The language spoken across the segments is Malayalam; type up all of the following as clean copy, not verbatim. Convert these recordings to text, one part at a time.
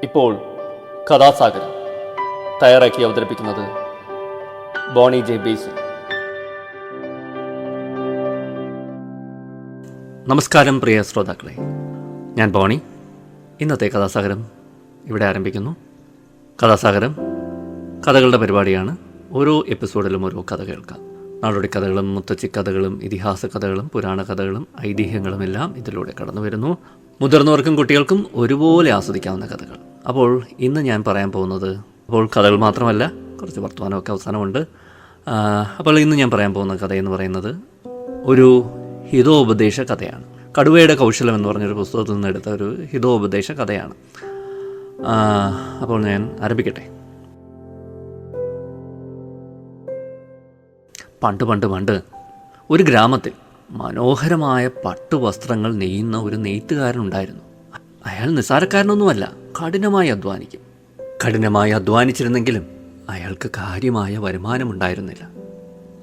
ഇപ്പോൾ കഥാസാഗരം തയ്യാറാക്കി അവതരിപ്പിക്കുന്നത് ബോണി ജെ ബേസിൽ. നമസ്കാരം പ്രിയ ശ്രോതാക്കളെ, ഞാൻ ബോണി. ഇന്നത്തെ കഥാസാഗരം ഇവിടെ ആരംഭിക്കുന്നു. കഥാസാഗരം കഥകളുടെ പരിപാടിയാണ്. ഓരോ എപ്പിസോഡിലും ഓരോ കഥ കേൾക്കാം. നാടോടി കഥകളും മുത്തച്ഛി കഥകളും ഇതിഹാസ കഥകളും പുരാണ കഥകളും ഐതിഹ്യങ്ങളും എല്ലാം ഇതിലൂടെ കടന്നു വരുന്നു. മുതിർന്നവർക്കും കുട്ടികൾക്കും ഒരുപോലെ ആസ്വദിക്കാവുന്ന കഥകൾ. അപ്പോൾ ഇന്ന് ഞാൻ പറയാൻ പോകുന്നത്, അപ്പോൾ കഥകൾ മാത്രമല്ല, കുറച്ച് വർത്തമാനമൊക്കെ അവസാനമുണ്ട്. അപ്പോൾ ഇന്ന് ഞാൻ പറയാൻ പോകുന്ന കഥയെന്ന് പറയുന്നത് ഒരു ഹിതോപദേശ കഥയാണ്. കടുവയുടെ കൗശലം എന്ന് പറഞ്ഞൊരു പുസ്തകത്തിൽ നിന്ന് എടുത്ത ഒരു ഹിതോപദേശ കഥയാണ്. അപ്പോൾ ഞാൻ ആരംഭിക്കട്ടെ. പണ്ട് ഒരു ഗ്രാമത്തിൽ മനോഹരമായ പട്ടുവസ്ത്രങ്ങൾ നെയ്യുന്ന ഒരു നെയ്ത്തുകാരനുണ്ടായിരുന്നു. അയാൾ നിസ്സാരക്കാരനൊന്നുമല്ല, കഠിനമായി അധ്വാനിച്ചിരുന്നെങ്കിലും അയാൾക്ക് കാര്യമായ വരുമാനമുണ്ടായിരുന്നില്ല.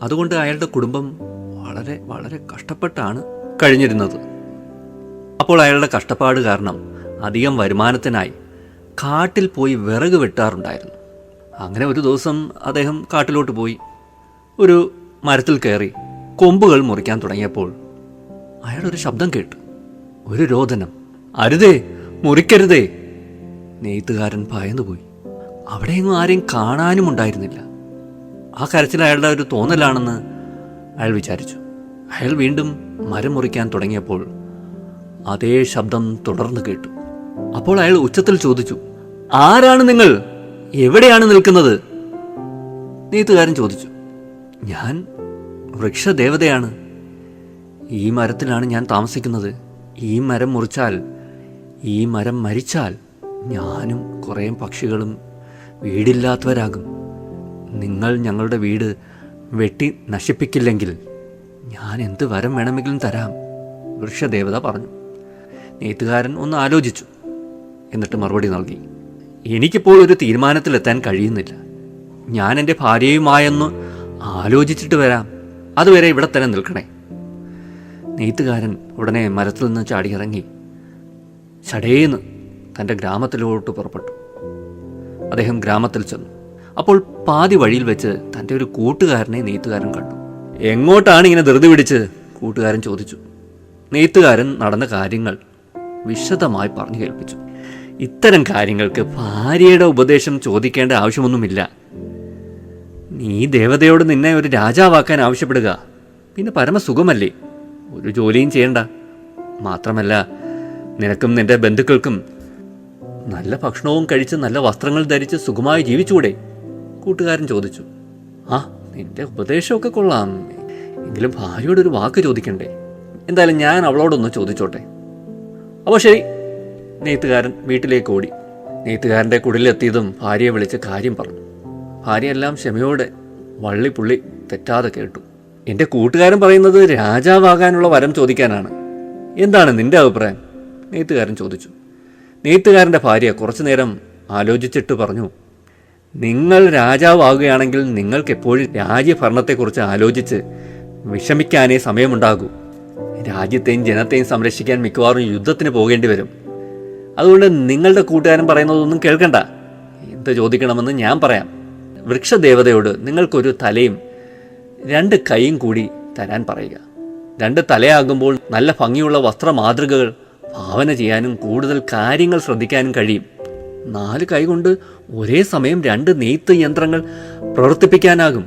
അതുകൊണ്ട് അയാളുടെ കുടുംബം വളരെ വളരെ കഷ്ടപ്പെട്ടാണ് കഴിഞ്ഞിരുന്നത്. അപ്പോൾ അയാളുടെ കഷ്ടപ്പാട് കാരണം അധികം വരുമാനത്തിനായി കാട്ടിൽ പോയി വിറക് വെട്ടാറുണ്ടായിരുന്നു. അങ്ങനെ ഒരു ദിവസം അദ്ദേഹം കാട്ടിലോട്ട് പോയി ഒരു മരത്തിൽ കയറി കൊമ്പുകൾ മുറിക്കാൻ തുടങ്ങിയപ്പോൾ അയാളൊരു ശബ്ദം കേട്ടു. ഒരു രോദനം. അരുതേ, മുറിക്കരുതേ! നെയ്ത്തുകാരൻ ഭയന്നുപോയി. അവിടെയെങ്ങും ആരെയും കാണാനും ഉണ്ടായിരുന്നില്ല. ആ കരച്ചിൽ അയാളുടെ ഒരു തോന്നലാണെന്ന് അയാൾ വിചാരിച്ചു. അയാൾ വീണ്ടും മരം മുറിക്കാൻ തുടങ്ങിയപ്പോൾ അതേ ശബ്ദം തുടർന്ന് കേട്ടു. അപ്പോൾ അയാൾ ഉച്ചത്തിൽ ചോദിച്ചു, ആരാണ് നിങ്ങൾ? എവിടെയാണ് നിൽക്കുന്നത്? നെയ്ത്തുകാരൻ ചോദിച്ചു, ഞാൻ വൃക്ഷദേവതയാണ്. ഈ മരത്തിലാണ് ഞാൻ താമസിക്കുന്നത്. ഈ മരം മുറിച്ചാൽ, ഈ മരം മരിച്ചാൽ ഞാനും കുറേ പക്ഷികളും വീടില്ലാത്തവരാകും. നിങ്ങൾ ഞങ്ങളുടെ വീട് വെട്ടി നശിപ്പിക്കില്ലെങ്കിൽ ഞാൻ എന്ത് വരം വേണമെങ്കിലും തരാം, വൃക്ഷദേവത പറഞ്ഞു. നെയ്ത്തുകാരൻ ഒന്ന് ആലോചിച്ചു. എന്നിട്ട് മറുപടി നൽകി, എനിക്കിപ്പോൾ ഒരു തീരുമാനത്തിലെത്താൻ കഴിയുന്നില്ല. ഞാൻ എൻ്റെ ഭാര്യയുമായൊന്ന് ആലോചിച്ചിട്ട് വരാം. അതുവരെ ഇവിടെ തന്നെ നിൽക്കണേ. നെയ്ത്തുകാരൻ ഉടനെ മരത്തിൽ നിന്ന് ചാടിയിറങ്ങി ചടേന്ന് തൻ്റെ ഗ്രാമത്തിലോട്ട് പുറപ്പെട്ടു. അദ്ദേഹം ഗ്രാമത്തിൽ ചെന്നു. അപ്പോൾ പാതി വഴിയിൽ വെച്ച് തൻ്റെ ഒരു കൂട്ടുകാരനെ നെയ്ത്തുകാരൻ കണ്ടു. എങ്ങോട്ടാണ് ഇങ്ങനെ ധൃതി പിടിച്ച്? കൂട്ടുകാരൻ ചോദിച്ചു. നെയ്ത്തുകാരൻ നടന്ന കാര്യങ്ങൾ വിശദമായി പറഞ്ഞു കേൾപ്പിച്ചു. ഇത്തരം കാര്യങ്ങൾക്ക് ഭാര്യയുടെ ഉപദേശം ചോദിക്കേണ്ട ആവശ്യമൊന്നുമില്ല. നീ ദേവതയോട് നിന്നെ ഒരു രാജാവാക്കാൻ ആവശ്യപ്പെടുക, പിന്നെ പരമസുഖമല്ലേ? ഒരു ജോലിയും ചെയ്യണ്ട. മാത്രമല്ല, നിനക്കും നിന്റെ ബന്ധുക്കൾക്കും നല്ല ഭക്ഷണവും കഴിച്ച് നല്ല വസ്ത്രങ്ങൾ ധരിച്ച് സുഖമായി ജീവിച്ചൂടെ? കൂട്ടുകാരൻ ചോദിച്ചു. ആ, നിന്റെ ഉപദേശമൊക്കെ കൊള്ളാം, എങ്കിലും ഭാര്യയോടൊരു വാക്ക് ചോദിക്കണ്ടേ? എന്തായാലും ഞാൻ അവളോടൊന്ന് ചോദിച്ചോട്ടെ. അപ്പോൾ ശരി. നെയ്ത്തുകാരൻ വീട്ടിലേക്ക് ഓടി. നെയ്ത്തുകാരൻ്റെ കുടിലെത്തിയതും ഭാര്യയെ വിളിച്ച് കാര്യം പറഞ്ഞു. ഭാര്യയെല്ലാം ക്ഷമയോടെ വള്ളിപ്പുള്ളി തെറ്റാതെ കേട്ടു. എൻ്റെ കൂട്ടുകാരൻ പറയുന്നത് രാജാവാകാനുള്ള വരം ചോദിക്കാനാണ്. എന്താണ് നിന്റെ അഭിപ്രായം? നെയ്ത്തുകാരൻ ചോദിച്ചു. നെയ്ത്തുകാരൻ്റെ ഭാര്യ കുറച്ചു നേരം ആലോചിച്ചിട്ട് പറഞ്ഞു, നിങ്ങൾ രാജാവാകുകയാണെങ്കിൽ നിങ്ങൾക്ക് എപ്പോഴും രാജ്യഭരണത്തെക്കുറിച്ച് ആലോചിച്ച് വിഷമിക്കാനേ സമയമുണ്ടാകൂ. രാജ്യത്തെയും ജനത്തെയും സംരക്ഷിക്കാൻ മിക്കവാറും യുദ്ധത്തിന് പോകേണ്ടി വരും. അതുകൊണ്ട് നിങ്ങളുടെ കൂട്ടുകാരൻ പറയുന്നതൊന്നും കേൾക്കണ്ട. എന്ത് ചോദിക്കണമെന്ന് ഞാൻ പറയാം. വൃക്ഷദേവതയോട് നിങ്ങൾക്കൊരു തലയും 2 കൈയും കൂടി തരാൻ പറയുക. 2 തലയാകുമ്പോൾ നല്ല ഭംഗിയുള്ള വസ്ത്രമാതൃകകൾ ഭാവന ചെയ്യാനും കൂടുതൽ കാര്യങ്ങൾ ശ്രദ്ധിക്കാനും കഴിയും. 4 കൈ കൊണ്ട് ഒരേ സമയം 2 നെയ്ത്ത് യന്ത്രങ്ങൾ പ്രവർത്തിപ്പിക്കാനാകും.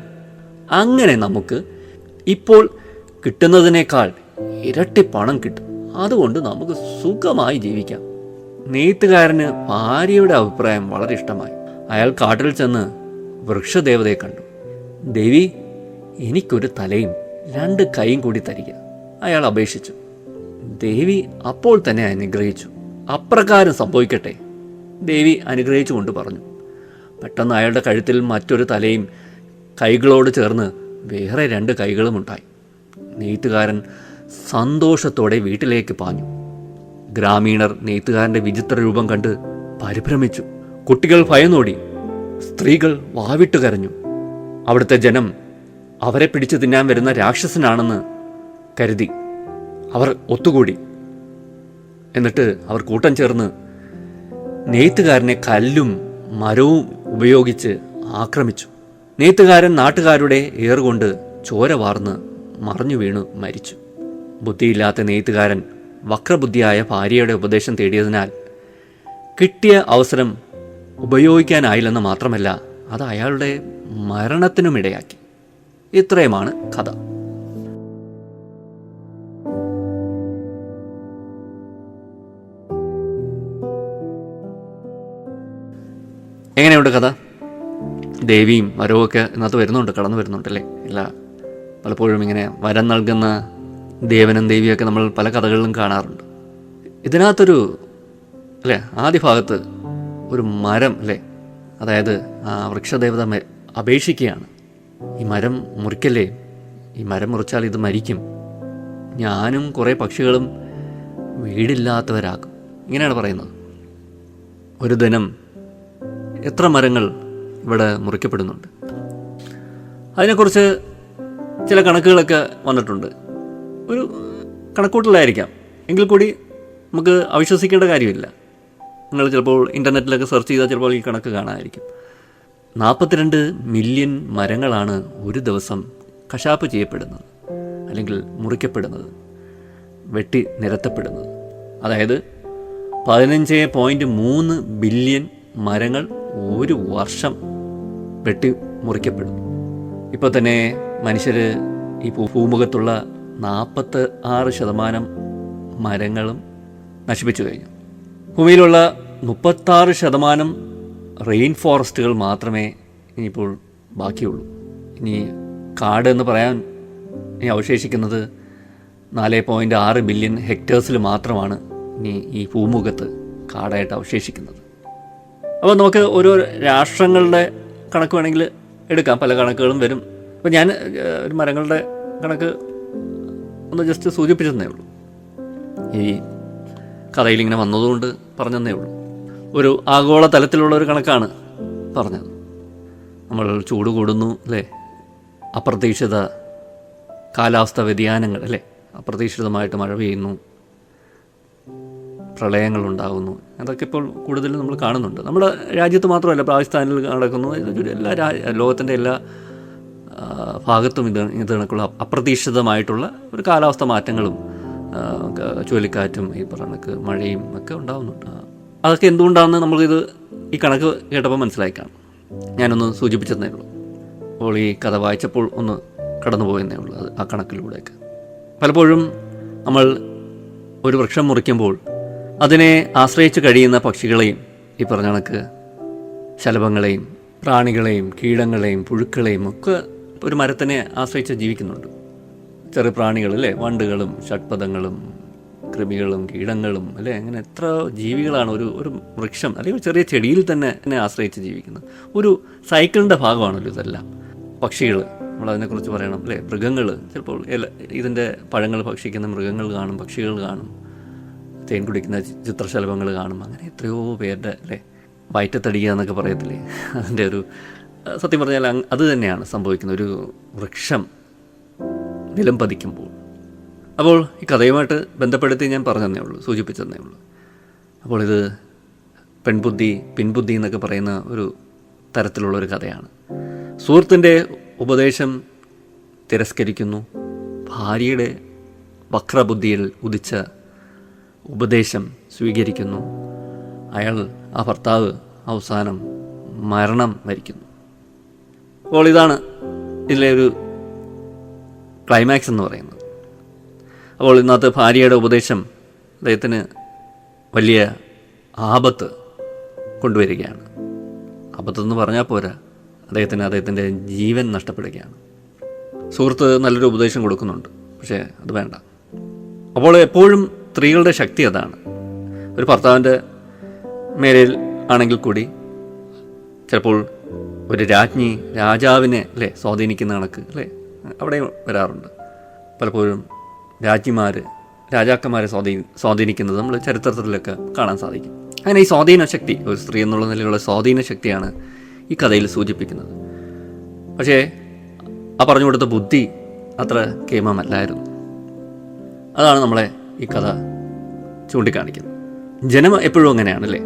അങ്ങനെ നമുക്ക് ഇപ്പോൾ കിട്ടുന്നതിനേക്കാൾ ഇരട്ടി പണം കിട്ടും. അതുകൊണ്ട് നമുക്ക് സുഖമായി ജീവിക്കാം. നെയ്ത്തുകാരന് ഭാര്യയുടെ അഭിപ്രായം വളരെ ഇഷ്ടമായി. അയാൾ കാട്ടിൽ ചെന്ന് വൃക്ഷദേവതയെ കണ്ടു. ദേവി, എനിക്കൊരു തലയും 2 കൈയും കൂടി തരിക, അയാൾ അപേക്ഷിച്ചു. ദേവി അപ്പോൾ തന്നെ അനുഗ്രഹിച്ചു. അപ്രകാരം സംഭവിക്കട്ടെ, ദേവി അനുഗ്രഹിച്ചുകൊണ്ട് പറഞ്ഞു. പെട്ടെന്ന് അയാളുടെ കഴുത്തിൽ മറ്റൊരു തലയും കൈകളോട് ചേർന്ന് വേറെ 2 കൈകളും ഉണ്ടായി. നെയ്ത്തുകാരൻ സന്തോഷത്തോടെ വീട്ടിലേക്ക് പാഞ്ഞു. ഗ്രാമീണർ നെയ്ത്തുകാരൻ്റെ വിചിത്ര രൂപം കണ്ട് പരിഭ്രമിച്ചു. കുട്ടികൾ ഭയന്നോടി. സ്ത്രീകൾ വാവിട്ട് കരഞ്ഞു. അവിടുത്തെ ജനം അവരെ പിടിച്ചു തിന്നാൻ വരുന്ന രാക്ഷസനാണെന്ന് കരുതി അവർ ഒത്തുകൂടി. എന്നിട്ട് അവർ കൂട്ടം ചേർന്ന് നെയ്ത്തുകാരനെ കല്ലും മരവും ഉപയോഗിച്ച് ആക്രമിച്ചു. നെയ്ത്തുകാരൻ നാട്ടുകാരുടെ ഏറുകൊണ്ട് ചോര വാർന്ന് മറഞ്ഞു വീണു മരിച്ചു. ബുദ്ധിയില്ലാത്ത നെയ്ത്തുകാരൻ വക്രബുദ്ധിയായ ഭാര്യയുടെ ഉപദേശം തേടിയതിനാൽ കിട്ടിയ അവസരം ഉപയോഗിക്കാനായില്ലെന്ന് മാത്രമല്ല, അത് അയാളുടെ മരണത്തിനുമിടയാക്കി. ഇത്രയുമാണ് കഥ. എങ്ങനെയുണ്ട് കഥ? ദേവിയും വരവുമൊക്കെ ഇതിനകത്ത് വരുന്നുണ്ട്, കടന്നു വരുന്നുണ്ടല്ലേ? ഇല്ല, പലപ്പോഴും ഇങ്ങനെ വരം നൽകുന്ന ദേവനും ദേവിയൊക്കെ നമ്മൾ പല കഥകളിലും കാണാറുണ്ട്. ഇതിനകത്തൊരു അല്ലേ, ആദ്യ ഭാഗത്ത് ഒരു മരം അല്ലേ, അതായത് ആ വൃക്ഷദേവത അപേക്ഷിക്കുകയാണ്, ഈ മരം മുറിക്കല്ലേ, ഈ മരം മുറിച്ചാൽ ഇത് മരിക്കും, ഞാനും കുറേ പക്ഷികളും വീടില്ലാത്തവരാക്കും, ഇങ്ങനെയാണ് പറയുന്നത്. ഒരു ദിനം എത്ര മരങ്ങൾ ഇവിടെ മുറിക്കപ്പെടുന്നുണ്ട്? അതിനെക്കുറിച്ച് ചില കണക്കുകളൊക്കെ വന്നിട്ടുണ്ട്. ഒരു കണക്കൂട്ടലായിരിക്കാം, എങ്കിൽ കൂടി നമുക്ക് അവിശ്വസിക്കേണ്ട കാര്യമില്ല. നിങ്ങൾ ചിലപ്പോൾ ഇൻ്റർനെറ്റിലൊക്കെ സെർച്ച് ചെയ്താൽ ചിലപ്പോൾ ഈ കണക്ക് കാണാമായിരിക്കും. 42 മില്യൺ മരങ്ങളാണ് ഒരു ദിവസം കശാപ്പ് ചെയ്യപ്പെടുന്നത്, അല്ലെങ്കിൽ മുറിക്കപ്പെടുന്നത്, വെട്ടി നിരത്തപ്പെടുന്നത്. അതായത് 15.3 ബില്യൺ മരങ്ങൾ ഒരു വർഷം വെട്ടി മുറിക്കപ്പെടുന്നു. ഇപ്പോൾ തന്നെ മനുഷ്യർ ഈ ഭൂമുഖത്തുള്ള 46% മരങ്ങളും നശിപ്പിച്ചു കഴിഞ്ഞു. ഭൂമിയിലുള്ള 36% റെയിൻ ഫോറസ്റ്റുകൾ മാത്രമേ ഇനിയിപ്പോൾ ബാക്കിയുള്ളൂ. ഇനി കാട് എന്ന് പറയാൻ ഇനി അവശേഷിക്കുന്നത് 4.6 ബില്യൺ ഹെക്ടേഴ്സിൽ മാത്രമാണ് ഇനി ഈ ഭൂമുഖത്ത് കാടായിട്ട് അവശേഷിക്കുന്നത്. അപ്പോൾ നമുക്ക് ഓരോ രാഷ്ട്രങ്ങളുടെ കണക്ക് വേണമെങ്കിൽ എടുക്കാം, പല കണക്കുകളും വരും. അപ്പോൾ ഞാൻ ഒരു മരങ്ങളുടെ കണക്ക് ഒന്ന് ജസ്റ്റ് സൂചിപ്പിച്ചതന്നേ ഉള്ളൂ, ഈ കഥയിൽ ഇങ്ങനെ വന്നതുകൊണ്ട് പറഞ്ഞതന്നേ ഉള്ളൂ. ഒരു ആഗോള തലത്തിലുള്ള ഒരു കണക്കാണ് പറഞ്ഞത്. നമ്മൾ ചൂട് കൂടുന്നു അല്ലേ, അപ്രതീക്ഷിത കാലാവസ്ഥ വ്യതിയാനങ്ങൾ അല്ലേ, അപ്രതീക്ഷിതമായിട്ട് മഴ പെയ്യുന്നു, പ്രളയങ്ങളുണ്ടാകുന്നു, അതൊക്കെ ഇപ്പോൾ കൂടുതലും നമ്മൾ കാണുന്നുണ്ട്. നമ്മുടെ രാജ്യത്ത് മാത്രമല്ല, പാകിസ്ഥാനിൽ നടക്കുന്നു, എല്ലാ ലോകത്തിൻ്റെ എല്ലാ ഭാഗത്തും ഇത് കണക്കുള്ള അപ്രതീക്ഷിതമായിട്ടുള്ള ഒരു കാലാവസ്ഥ മാറ്റങ്ങളും ചുഴലിക്കാറ്റും ഈ കണക്ക് മഴയും ഒക്കെ ഉണ്ടാകുന്നുണ്ട്. അതൊക്കെ എന്തുകൊണ്ടാണെന്ന് നമ്മളിത് ഈ കണക്ക് കേട്ടപ്പോൾ മനസ്സിലായി കാണും. ഞാനൊന്ന് സൂചിപ്പിച്ചതന്നേ ഉള്ളൂ. അപ്പോൾ ഈ കഥ വായിച്ചപ്പോൾ ഒന്ന് കടന്നുപോയെന്നേ ഉള്ളൂ അത്, ആ കണക്കിലൂടെയൊക്കെ. പലപ്പോഴും നമ്മൾ ഒരു വൃക്ഷം മുറിക്കുമ്പോൾ അതിനെ ആശ്രയിച്ച് കഴിയുന്ന പക്ഷികളെയും ഈ പറഞ്ഞ കണക്ക് ശലഭങ്ങളെയും പ്രാണികളെയും കീടങ്ങളെയും പുഴുക്കളെയും ഒക്കെ ഒരു മരത്തിനെ ആശ്രയിച്ച് ജീവിക്കുന്നുണ്ട്. ചെറിയ പ്രാണികൾ അല്ലേ, വണ്ടുകളും ഷഡ്പദങ്ങളും കൃമികളും കീടങ്ങളും അല്ലേ, അങ്ങനെ എത്ര ജീവികളാണ് ഒരു വൃക്ഷം അല്ലെങ്കിൽ ചെറിയ ചെടിയിൽ തന്നെ ആശ്രയിച്ച് ജീവിക്കുന്നത്. ഒരു സൈക്കിളിൻ്റെ ഭാഗമാണല്ലോ ഇതെല്ലാം. പക്ഷികൾ, നമ്മളതിനെക്കുറിച്ച് പറയണം അല്ലേ, മൃഗങ്ങൾ, ചിലപ്പോൾ ഇതിൻ്റെ പഴങ്ങൾ ഭക്ഷിക്കുന്ന മൃഗങ്ങൾ കാണും, പക്ഷികൾ കാണും, തേൻ കുടിക്കുന്ന ചിത്രശലഭങ്ങൾ കാണും. അങ്ങനെ എത്രയോ പേരുടെ അല്ലേ വയറ്റത്തടിക്കുക എന്നൊക്കെ പറയത്തില്ലേ, അതിൻ്റെ ഒരു സത്യം പറഞ്ഞാൽ അത് തന്നെയാണ് സംഭവിക്കുന്നത് ഒരു വൃക്ഷം നിലം പതിക്കുമ്പോൾ. അപ്പോൾ ഈ കഥയുമായിട്ട് ബന്ധപ്പെടുത്തി ഞാൻ പറഞ്ഞതന്നേ ഉള്ളൂ, സൂചിപ്പിച്ചതന്നേ ഉള്ളൂ. അപ്പോൾ ഇത് പെൺബുദ്ധി പിൻബുദ്ധി എന്നൊക്കെ പറയുന്ന ഒരു തരത്തിലുള്ളൊരു കഥയാണ്. സുഹൃത്തിൻ്റെ ഉപദേശം തിരസ്കരിക്കുന്നു, ഭാര്യയുടെ വക്രബുദ്ധിയിൽ ഉദിച്ച ഉപദേശം സ്വീകരിക്കുന്നു. ആ ഭർത്താവ് അവസാനം മരണം വരിക്കുന്നു. അപ്പോൾ ഇതാണ് ഇതിലെ ഒരു ക്ലൈമാക്സ് എന്ന് പറയുന്നത്. അപ്പോൾ ഇന്നത്തെ ഭാര്യയുടെ ഉപദേശം അദ്ദേഹത്തിന് വലിയ ആപത്ത് കൊണ്ടുവരികയാണ്. ആപത്തെന്ന് പറഞ്ഞാൽ പോരാ, അദ്ദേഹത്തിൻ്റെ ജീവൻ നഷ്ടപ്പെടുകയാണ്. സുഹൃത്ത് നല്ലൊരു ഉപദേശം കൊടുക്കുന്നുണ്ട്, പക്ഷേ അത് വേണ്ട. അപ്പോൾ എപ്പോഴും സ്ത്രീകളുടെ ശക്തി അതാണ്. ഒരു ഭർത്താവിൻ്റെ മേലിൽ ആണെങ്കിൽ കൂടി ചിലപ്പോൾ ഒരു രാജാവിനെ അല്ലേ സ്വാധീനിക്കുന്ന കണക്ക് അല്ലേ അവിടെ വരാറുണ്ട്. പലപ്പോഴും രാജാക്കന്മാരെ സ്വാധീനിക്കുന്നത് നമ്മൾ ചരിത്രത്തിലൊക്കെ കാണാൻ സാധിക്കും. അങ്ങനെ ഈ സ്വാധീന ശക്തി, ഒരു സ്ത്രീ എന്നുള്ള നിലയിലുള്ള സ്വാധീന ശക്തിയാണ് ഈ കഥയിൽ സൂചിപ്പിക്കുന്നത്. പക്ഷേ ആ പറഞ്ഞു കൊടുത്ത ബുദ്ധി അത്ര കേമമല്ലായിരുന്നു. അതാണ് നമ്മളെ ഈ കഥ ചൂണ്ടിക്കാണിക്കുന്നത്. ജനം എപ്പോഴും അങ്ങനെയാണല്ലേ,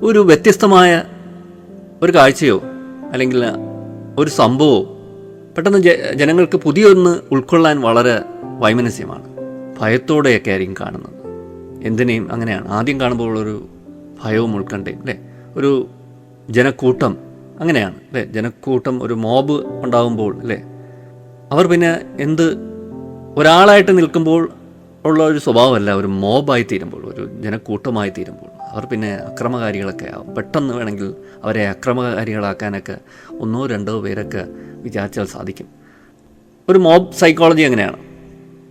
ഒരു വ്യത്യസ്തമായ ഒരു കാഴ്ചയോ അല്ലെങ്കിൽ ഒരു സംഭവമോ പെട്ടെന്ന് ജനങ്ങൾക്ക് പുതിയൊന്ന് ഉൾക്കൊള്ളാൻ വളരെ വൈമനസ്യമാണ്. ഭയത്തോടെയൊക്കെ ആയിരിക്കും കാണുന്നത്. എന്തിനേയും അങ്ങനെയാണ്. ആദ്യം കാണുമ്പോൾ ഒരു ഭയവും ഉൾക്കണ്ടയും അല്ലേ, ഒരു ജനക്കൂട്ടം അങ്ങനെയാണ് അല്ലേ, ജനക്കൂട്ടം ഒരു മോബ് ഉണ്ടാകുമ്പോൾ അല്ലേ, അവർ പിന്നെ ഒരാളായിട്ട് നിൽക്കുമ്പോൾ ഉള്ള ഒരു സ്വഭാവമല്ല, ഒരു മോബായി തീരുമ്പോൾ, ഒരു ജനക്കൂട്ടമായി തീരുമ്പോൾ അവർ പിന്നെ അക്രമകാരികളൊക്കെ ആവും. പെട്ടെന്ന് വേണമെങ്കിൽ അവരെ അക്രമകാരികളാക്കാനൊക്കെ 1-2 പേരൊക്കെ വിചാരിച്ചാൽ സാധിക്കും. ഒരു മോബ് സൈക്കോളജി അങ്ങനെയാണ്.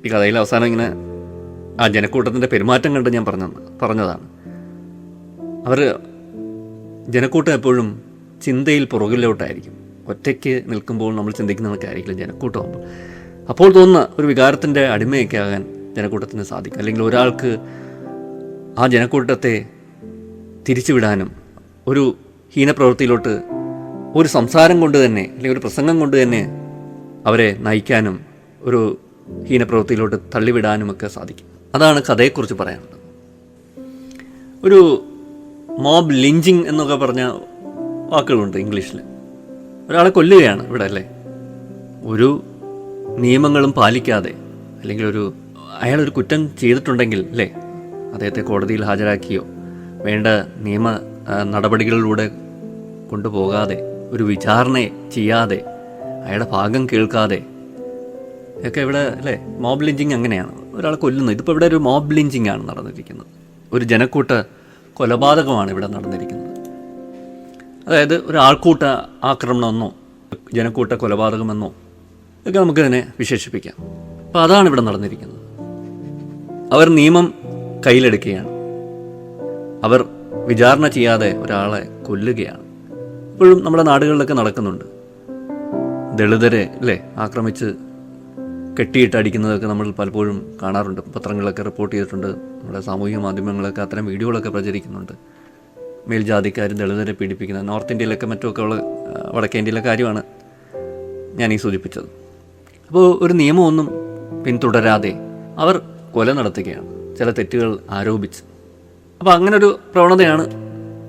ഈ കഥയിൽ അവസാനം ഇങ്ങനെ ആ ജനക്കൂട്ടത്തിൻ്റെ പെരുമാറ്റം കണ്ട് ഞാൻ പറഞ്ഞതാണ്. അവർ ജനക്കൂട്ടം എപ്പോഴും ചിന്തയിൽ പുറകിലോട്ടായിരിക്കും. ഒറ്റയ്ക്ക് നിൽക്കുമ്പോൾ നമ്മൾ ചിന്തിക്കുന്നതൊക്കെ ആയിരിക്കില്ല ജനക്കൂട്ടമാകുമ്പോൾ. അപ്പോൾ തോന്നുന്ന ഒരു വികാരത്തിൻ്റെ അടിമയൊക്കെ ആകാൻ ജനക്കൂട്ടത്തിന് സാധിക്കും. അല്ലെങ്കിൽ ഒരാൾക്ക് ആ ജനക്കൂട്ടത്തെ തിരിച്ചുവിടാനും ഒരു ഹീനപ്രവൃത്തിയിലോട്ട് ഒരു സംസാരം കൊണ്ട് തന്നെ അല്ലെങ്കിൽ ഒരു പ്രസംഗം കൊണ്ട് തന്നെ അവരെ നയിക്കാനും ഒരു ഹീനപ്രവൃത്തിയിലോട്ട് തള്ളിവിടാനുമൊക്കെ സാധിക്കും. അതാണ് കഥയെക്കുറിച്ച് പറയാനുള്ളത്. ഒരു മോബ് ലിഞ്ചിങ് എന്നൊക്കെ പറഞ്ഞ വാക്കുകളുണ്ട് ഇംഗ്ലീഷിൽ. ഒരാളെ കൊല്ലുകയാണ് ഇവിടെ അല്ലേ, ഒരു നിയമങ്ങളും പാലിക്കാതെ, അല്ലെങ്കിൽ അയാളൊരു കുറ്റം ചെയ്തിട്ടുണ്ടെങ്കിൽ അല്ലേ, അദ്ദേഹത്തെ കോടതിയിൽ ഹാജരാക്കിയോ വേണ്ട നിയമ നടപടികളിലൂടെ കൊണ്ടുപോകാതെ, ഒരു വിചാരണ ചെയ്യാതെ, അയാളുടെ ഭാഗം കേൾക്കാതെ ഒക്കെ ഇവിടെ അല്ലേ മോബ് ലിഞ്ചിങ് അങ്ങനെയാണ്, ഒരാളെ കൊല്ലുന്നത്. ഇതിപ്പോൾ ഇവിടെ ഒരു മോബ് ലിഞ്ചിങ് ആണ് നടന്നിരിക്കുന്നത്. ഒരു ജനക്കൂട്ട കൊലപാതകമാണ് ഇവിടെ നടന്നിരിക്കുന്നത്. അതായത് ഒരു ആൾക്കൂട്ട ആക്രമണമെന്നോ ജനക്കൂട്ട കൊലപാതകമെന്നോ ഒക്കെ നമുക്കതിനെ വിശേഷിപ്പിക്കാം. അപ്പോൾ അതാണ് ഇവിടെ നടന്നിരിക്കുന്നത്. അവർ നിയമം കയ്യിലെടുക്കുകയാണ്. അവർ വിചാരണ ചെയ്യാതെ ഒരാളെ കൊല്ലുകയാണ്. ഇപ്പോഴും നമ്മുടെ നാടുകളിലൊക്കെ നടക്കുന്നുണ്ട്. ദളിതരെ അല്ലേ ആക്രമിച്ച് കെട്ടിയിട്ട് അടിക്കുന്നതൊക്കെ നമ്മൾ പലപ്പോഴും കാണാറുണ്ട്. പത്രങ്ങളിലൊക്കെ റിപ്പോർട്ട് ചെയ്തിട്ടുണ്ട്. നമ്മുടെ സാമൂഹിക മാധ്യമങ്ങളൊക്കെ അത്തരം വീഡിയോകളൊക്കെ പ്രചരിക്കുന്നുണ്ട്. മേൽജാതിക്കാരും ദളിതരെ പീഡിപ്പിക്കുന്ന നോർത്ത് ഇന്ത്യയിലൊക്കെ മറ്റുമൊക്കെ ഉള്ള വടക്കേ ഇന്ത്യയിലെ കാര്യമാണ് ഞാൻ ഈ സൂചിപ്പിച്ചത്. അപ്പോൾ ഒരു നിയമമൊന്നും പിന്തുടരാതെ അവർ കൊല നടത്തുകയാണ്, ചില തെറ്റുകൾ ആരോപിച്ച്. അപ്പോൾ അങ്ങനൊരു പ്രവണതയാണ്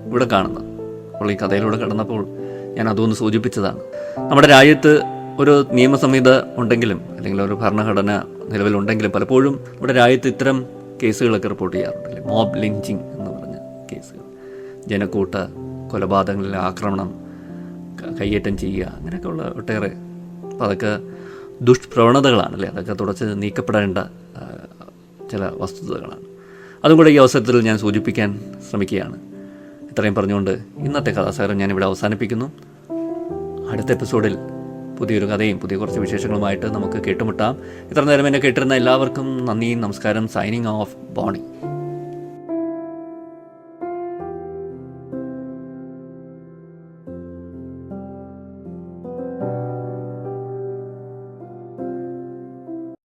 ഇവിടെ കാണുന്നത്. അപ്പോൾ ഈ കഥയിലൂടെ കടന്നപ്പോൾ ഞാൻ അതൊന്ന് സൂചിപ്പിച്ചതാണ്. നമ്മുടെ രാജ്യത്ത് ഒരു നിയമസംഹിത ഉണ്ടെങ്കിലും അല്ലെങ്കിൽ ഒരു ഭരണഘടന നിലവിലുണ്ടെങ്കിലും പലപ്പോഴും നമ്മുടെ രാജ്യത്ത് ഇത്തരം കേസുകളൊക്കെ റിപ്പോർട്ട് ചെയ്യാറുണ്ട്. അല്ലെ, മോബ് ലിഞ്ചിങ് എന്ന് പറഞ്ഞ കേസുകൾ, ജനക്കൂട്ട കൊലപാതകങ്ങളിലെ ആക്രമണം, കയ്യേറ്റം ചെയ്യുക, അങ്ങനെയൊക്കെയുള്ള ഒട്ടേറെ. അപ്പോൾ അതൊക്കെ ദുഷ്പ്രവണതകളാണല്ലേ, അതൊക്കെ തുടച്ച് നീക്കപ്പെടേണ്ട ചില വസ്തുതകളാണ്. അതും കൂടെ ഈ അവസരത്തിൽ ഞാൻ സൂചിപ്പിക്കാൻ ശ്രമിക്കുകയാണ്. ഇത്രയും പറഞ്ഞുകൊണ്ട് ഇന്നത്തെ കഥാസാഗരം ഞാനിവിടെ അവസാനിപ്പിക്കുന്നു. അടുത്ത എപ്പിസോഡിൽ പുതിയൊരു കഥയും പുതിയ കുറച്ച് വിശേഷങ്ങളുമായിട്ട് നമുക്ക് കേട്ടുമുട്ടാം. ഇത്ര നേരം എന്നെ കേട്ടിരുന്ന എല്ലാവർക്കും നന്ദി, നമസ്കാരം. Signing off, Boney.